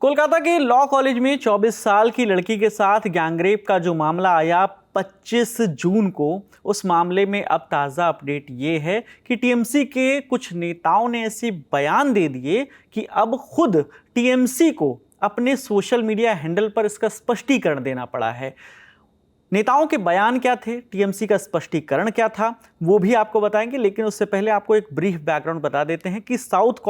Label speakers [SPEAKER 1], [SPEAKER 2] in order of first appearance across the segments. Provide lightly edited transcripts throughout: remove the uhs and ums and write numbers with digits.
[SPEAKER 1] कोलकाता के law college में 24 साल की लड़की के साथ गैंगरेप का जो मामला आया 25 जून को, उस मामले में अब ताज़ा अपडेट ये है कि टीएमसी के कुछ नेताओं ने ऐसे बयान दे दिए कि अब खुद टीएमसी को अपने सोशल मीडिया हैंडल पर इसका स्पष्टीकरण देना पड़ा है। नेताओं के बयान क्या थे, टीएमसी का स्पष्टीकरण क्या था, वो भी आपको बताएंगे। लेकिन उससे पहले आपको एक ब्रीफ बैकग्राउंड बता देते हैं कि साउथ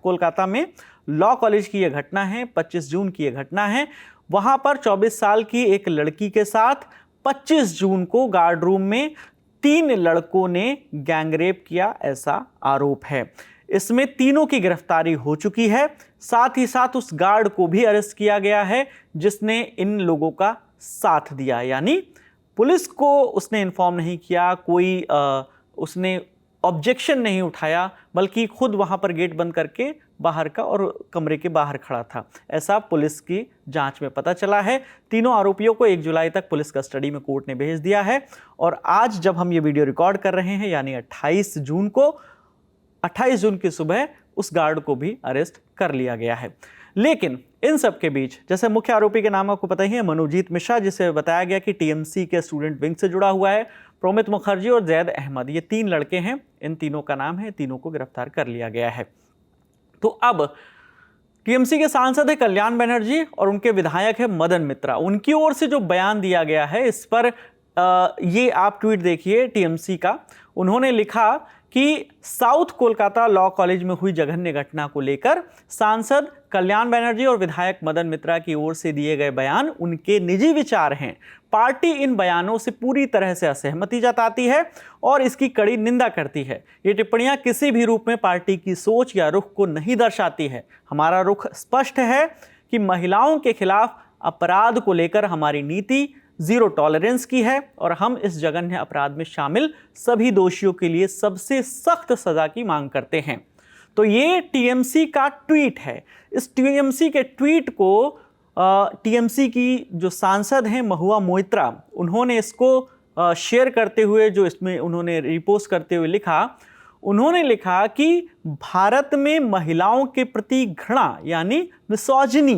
[SPEAKER 1] कोलकाता में लॉ कॉलेज की यह घटना है, 25 जून की यह घटना है। वहां पर 24 साल की एक लड़की के साथ 25 जून को गार्ड रूम में 3 लड़कों ने गैंगरेप किया, ऐसा आरोप है। इसमें तीनों की गिरफ्तारी हो चुकी है। साथ ही साथ उस गार्ड को भी अरेस्ट किया गया है जिसने इन लोगों का साथ दिया, यानी पुलिस को उसने इन्फॉर्म नहीं किया, कोई उसने ऑब्जेक्शन नहीं उठाया, बल्कि खुद वहां पर गेट बंद करके बाहर का और कमरे के बाहर खड़ा था, ऐसा पुलिस की जांच में पता चला है। तीनों आरोपियों को 1 जुलाई तक पुलिस कस्टडी में कोर्ट ने भेज दिया है और आज जब हम ये वीडियो रिकॉर्ड कर रहे हैं यानी 28 जून को, 28 जून की सुबह उस गार्ड को भी अरेस्ट कर लिया गया है। लेकिन इन सब के बीच, जैसे मुख्य आरोपी के नाम आपको पता ही है, मनोजीत मिश्रा, जिसे बताया गया कि टीएमसी के स्टूडेंट विंग से जुड़ा हुआ है, प्रोमित मुखर्जी और जैद अहमद, ये 3 लड़के हैं। इन तीनों का नाम है, तीनों को गिरफ्तार कर लिया गया है। तो अब टीएमसी के सांसद है कल्याण बनर्जी और उनके विधायक है मदन मित्रा। उनकी ओर से जो बयान दिया गया है, इस पर ये आप ट्वीट देखिए टीएमसी का। उन्होंने लिखा कि साउथ कोलकाता लॉ कॉलेज में हुई जघन्य घटना को लेकर सांसद कल्याण बनर्जी और विधायक मदन मित्रा की ओर से दिए गए बयान उनके निजी विचार हैं। पार्टी इन बयानों से पूरी तरह से असहमति जताती है और इसकी कड़ी निंदा करती है। ये टिप्पणियां किसी भी रूप में पार्टी की सोच या रुख को नहीं दर्शाती है। हमारा रुख स्पष्ट है कि महिलाओं के खिलाफ अपराध को लेकर हमारी नीति जीरो टॉलरेंस की है और हम इस जघन्य अपराध में शामिल सभी दोषियों के लिए सबसे सख्त सजा की मांग करते हैं। तो ये टीएमसी का ट्वीट है। इस टीएमसी के ट्वीट को टीएमसी की जो सांसद हैं महुआ मोइत्रा, उन्होंने इसको शेयर करते हुए, जो इसमें उन्होंने रिपोस्ट करते हुए लिखा, उन्होंने लिखा कि भारत में महिलाओं के प्रति घृणा यानी मिसोजिनी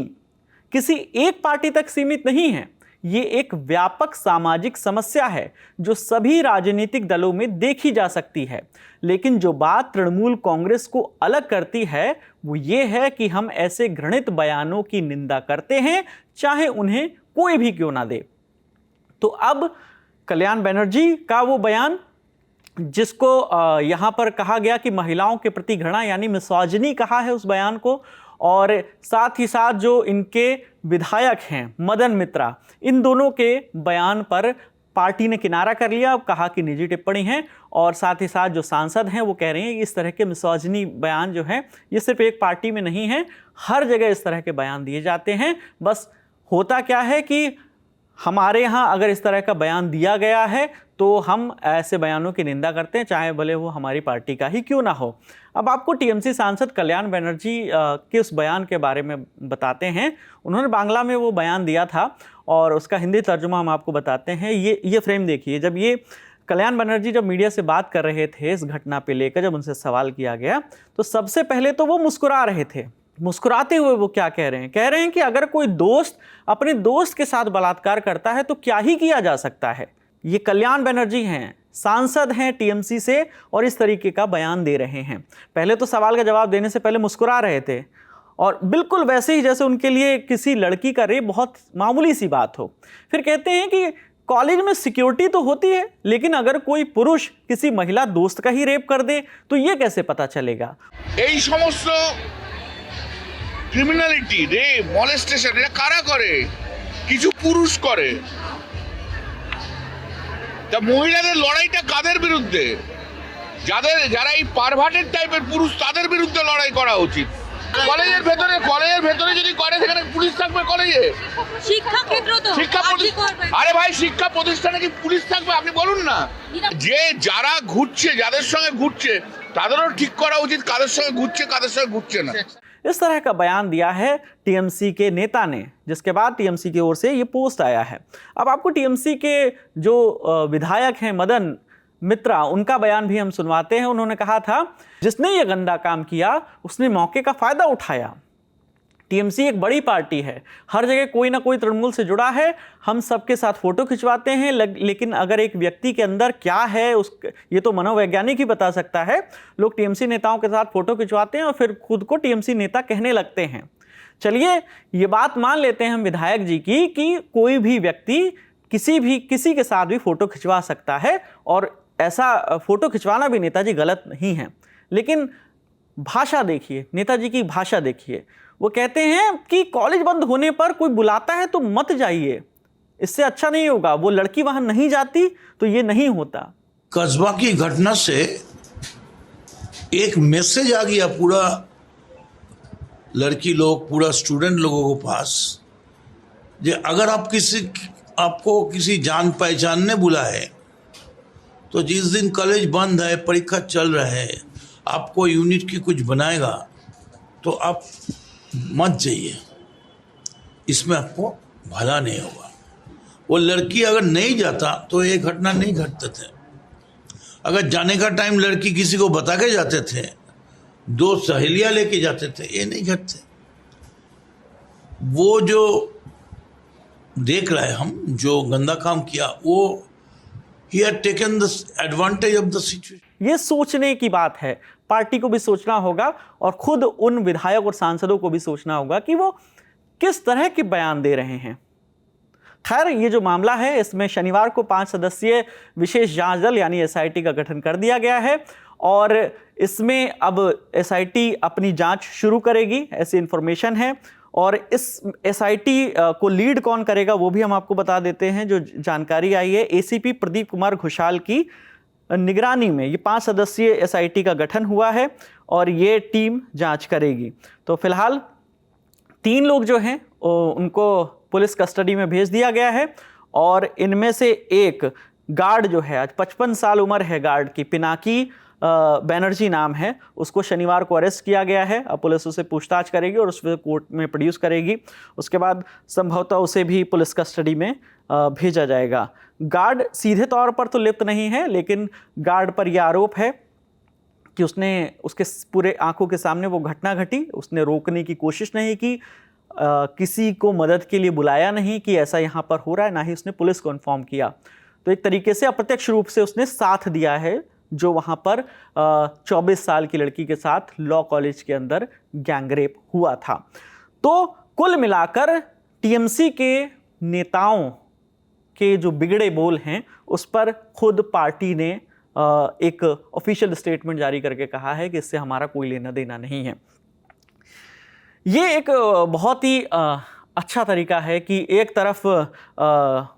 [SPEAKER 1] किसी एक पार्टी तक सीमित नहीं है। ये एक व्यापक सामाजिक समस्या है जो सभी राजनीतिक दलों में देखी जा सकती है। लेकिन जो बात तृणमूल कांग्रेस को अलग करती है वो ये है कि हम ऐसे घृणित बयानों की निंदा करते हैं, चाहे उन्हें कोई भी क्यों ना दे। तो अब कल्याण बनर्जी का वो बयान, जिसको यहां पर कहा गया कि महिलाओं के प्रति घृणा यानी मिसोजिनी कहा है उस बयान को, और साथ ही साथ जो इनके विधायक हैं मदन मित्रा, इन दोनों के बयान पर पार्टी ने किनारा कर लिया, कहा कि निजी टिप्पणी है। और साथ ही साथ जो सांसद हैं वो कह रहे हैं कि इस तरह के मिसोजिनी बयान जो हैं ये सिर्फ एक पार्टी में नहीं है, हर जगह इस तरह के बयान दिए जाते हैं। बस होता क्या है कि हमारे यहाँ अगर इस तरह का बयान दिया गया है तो हम ऐसे बयानों की निंदा करते हैं, चाहे भले वो हमारी पार्टी का ही क्यों ना हो। अब आपको टीएमसी सांसद कल्याण बनर्जी के उस बयान के बारे में बताते हैं। उन्होंने बांग्ला में वो बयान दिया था और उसका हिंदी तर्जुमा हम आपको बताते हैं। ये फ्रेम देखिए। जब ये कल्याण बनर्जी जब मीडिया से बात कर रहे थे इस घटना पे लेकर, जब उनसे सवाल किया गया तो सबसे पहले तो वो मुस्कुरा रहे थे। मुस्कुराते हुए वो क्या कह रहे हैं? कह रहे हैं कि अगर कोई दोस्त अपने दोस्त के साथ बलात्कार करता है तो क्या ही किया जा सकता है। ये कल्याण बनर्जी हैं, सांसद हैं टीएमसी से, और इस तरीके का बयान दे रहे हैं। पहले तो सवाल का जवाब देने से पहले मुस्कुरा रहे थे और बिल्कुल वैसे ही जैसे उनके लिए किसी लड़की का रेप बहुत मामूली सी बात हो। फिर कहते हैं कि कॉलेज में सिक्योरिटी तो होती है, लेकिन अगर कोई पुरुष किसी महिला दोस्त का ही रेप कर दे तो ये कैसे पता चलेगा?
[SPEAKER 2] এই সমস্ত ক্রিমিনালিটি রেপ মলেস্টেশন এটা কারা করে? কিছু পুরুষ করে। তা মহিলাদের লড়াইটা কাদের বিরুদ্ধে? যারা এই পারভার্টেড টাইপের পুরুষ তাদের বিরুদ্ধে লড়াই করা উচিত। কলেজের ভেতরে যদি করে সেখানে পুলিশ থাকবে কলেজে?
[SPEAKER 3] শিক্ষা ক্ষেত্র তো
[SPEAKER 2] আরে ভাই, শিক্ষা প্রতিষ্ঠানে কি পুলিশ থাকবে? আপনি বলুন না। যে যারা ঘুরছে, যাদের সঙ্গে ঘুরছে তাদেরও ঠিক করা উচিত কাদের সঙ্গে ঘুরছে কাদের সঙ্গে ঘুরছে না।
[SPEAKER 1] इस तरह का बयान दिया है टीएमसी के नेता ने, जिसके बाद टीएमसी की ओर से ये पोस्ट आया है। अब आपको टीएमसी के जो विधायक हैं मदन मित्रा, उनका बयान भी हम सुनवाते हैं। उन्होंने कहा था जिसने ये गंदा काम किया उसने मौके का फायदा उठाया। टीएमसी एक बड़ी पार्टी है, हर जगह कोई ना कोई तृणमूल से जुड़ा है, हम सबके साथ फोटो खिंचवाते हैं, लेकिन अगर एक व्यक्ति के अंदर क्या है ये तो मनोवैज्ञानिक ही बता सकता है। लोग टीएमसी नेताओं के साथ फोटो खिंचवाते हैं और फिर खुद को टीएमसी नेता कहने लगते हैं। चलिए ये बात मान लेते हैं हम विधायक जी की कि कोई भी व्यक्ति किसी के साथ भी फोटो खिंचवा सकता है और ऐसा फोटो खिंचवाना भी नेताजी गलत नहीं है। लेकिन भाषा देखिए, नेताजी की भाषा देखिए। वो कहते हैं कि कॉलेज बंद होने पर कोई बुलाता है तो मत जाइए, इससे अच्छा नहीं होगा। वो लड़की वहां नहीं जाती तो ये नहीं होता।
[SPEAKER 4] कस्बा की घटना से एक मैसेज आ गया पूरा लड़की लोग, पूरा स्टूडेंट लोगों को पास, जे अगर आपको किसी जान पहचान ने बुलाए तो जिस दिन कॉलेज बंद है, परीक्षा चल रहा है, आपको यूनिट की कुछ बनाएगा तो आप मत जाइए, इसमें आपको भला नहीं होगा। वो लड़की अगर नहीं जाता तो ये घटना नहीं घटते थे। अगर जाने का टाइम लड़की किसी को बता के जाते थे, 2 सहेलियां लेके जाते थे, ये नहीं घटते। वो जो देख रहे हैं हम, जो गंदा काम किया, वो he had taken the advantage of the situation।
[SPEAKER 1] ये सोचने की बात है, पार्टी को भी सोचना होगा और खुद उन विधायक और सांसदों को भी सोचना होगा कि वो किस तरह के बयान दे रहे हैं। खैर, ये जो मामला है इसमें शनिवार को 5 सदस्यीय विशेष जांच दल यानी एसआईटी का गठन कर दिया गया है और इसमें अब एसआईटी अपनी जांच शुरू करेगी, ऐसी इंफॉर्मेशन है। और इस एसआईटी को लीड कौन करेगा वो भी हम आपको बता देते हैं। जो जानकारी आई है, एसीपी प्रदीप कुमार घोषाल की निगरानी में ये 5 सदस्यीय एसआईटी का गठन हुआ है और ये टीम जांच करेगी। तो फिलहाल 3 लोग जो हैं उनको पुलिस कस्टडी में भेज दिया गया है और इनमें से एक गार्ड जो है, आज 55 साल उम्र है गार्ड की, पिनाकी बैनर्जी नाम है, उसको शनिवार को अरेस्ट किया गया है। अब पुलिस उसे पूछताछ करेगी और उसे कोर्ट में प्रोड्यूस करेगी। उसके बाद संभवतः उसे भी पुलिस कस्टडी में भेजा जाएगा। गार्ड सीधे तौर पर तो लिप्त नहीं है, लेकिन गार्ड पर यह आरोप है कि उसके पूरे आंखों के सामने वो घटना घटी, उसने रोकने की कोशिश नहीं की, किसी को मदद के लिए बुलाया नहीं कि ऐसा यहाँ पर हो रहा है, ना ही उसने पुलिस को इन्फॉर्म किया। तो एक तरीके से अप्रत्यक्ष रूप से उसने साथ दिया है जो वहाँ पर 24 साल की लड़की के साथ लॉ कॉलेज के अंदर गैंगरेप हुआ था। तो कुल मिलाकर टीएमसी के नेताओं के जो बिगड़े बोल हैं उस पर खुद पार्टी ने एक ऑफिशियल स्टेटमेंट जारी करके कहा है कि इससे हमारा कोई लेना देना नहीं है। ये एक बहुत ही अच्छा तरीका है कि एक तरफ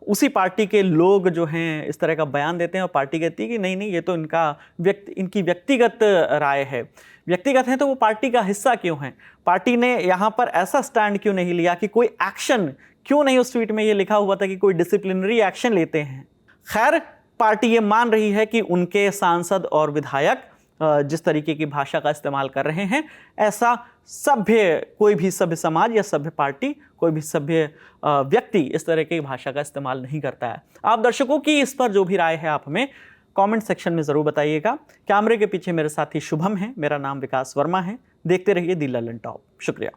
[SPEAKER 1] उसी पार्टी के लोग जो हैं इस तरह का बयान देते हैं और पार्टी कहती है कि नहीं ये तो इनकी व्यक्तिगत राय है। व्यक्तिगत है तो वो पार्टी का हिस्सा क्यों है? पार्टी ने यहाँ पर ऐसा स्टैंड क्यों नहीं लिया कि कोई एक्शन क्यों नहीं? उस ट्वीट में ये लिखा हुआ था कि कोई डिसिप्लिनरी एक्शन लेते हैं। खैर, पार्टी ये मान रही है कि उनके सांसद और विधायक जिस तरीके की भाषा का इस्तेमाल कर रहे हैं, ऐसा कोई भी सभ्य समाज या सभ्य पार्टी, कोई भी सभ्य व्यक्ति इस तरह की भाषा का इस्तेमाल नहीं करता है। आप दर्शकों की इस पर जो भी राय है आप हमें कमेंट सेक्शन में ज़रूर बताइएगा। कैमरे के पीछे मेरे साथी शुभम है, मेरा नाम विकास वर्मा है। देखते रहिए दी ललन टॉप। शुक्रिया।